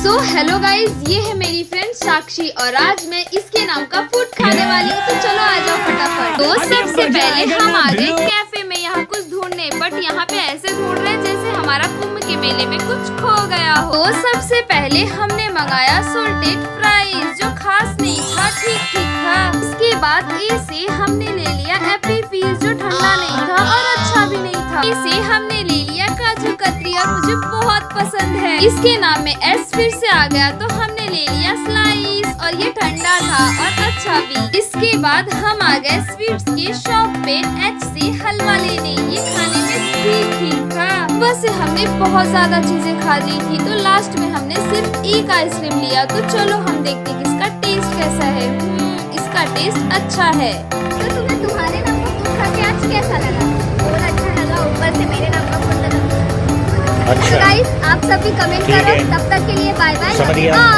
So hello guys, ये है मेरी फ्रेंड साक्षी और आज मैं इसके नाम का फूड खाने वाली हूँ। तो चलो आ जाओ फटाफट। तो सबसे पहले हम आ गए कैफे में यहाँ कुछ ढूंढने, बट यहाँ पे ऐसे ढूंढ रहे हैं जैसे हमारा कुंभ के मेले में कुछ खो गया हो। तो सबसे पहले हमने मंगाया सोल्टेड फ्राइज, जो खास नहीं था, ठीक ठीक था। इसके बाद ए से हमने ले लिया एप्पल फीज, जो ठंडा नहीं था और अच्छा भी नहीं था। इसे हमने ले लिया काजू कतरी और मुझे बहुत पसंद है। इसके नाम में एस फिर से आ गया, तो हमने ले लिया स्लाइस और ये ठंडा था और अच्छा भी। इसके बाद हम आ गए स्वीट्स की शॉप पे एच से हलवा लेने। ये खाने में ठीक ठीक था, बस हमने बहुत ज्यादा चीजें खा ली थी, तो लास्ट में हमने सिर्फ एक आइसक्रीम लिया। तो चलो हम देखते हैं कि इसका टेस्ट कैसा है। इसका टेस्ट अच्छा है। तो तुम्हें तुम्हारे नाम का फूड खा के आज कैसा लगा? बहुत अच्छा लगा, ऊपर से मेरे नाम का फूड लगा। अच्छा गाइस, आप सभी कमेंट ठीक करो। है। तब तक के लिए बाय समझ गया। बाय।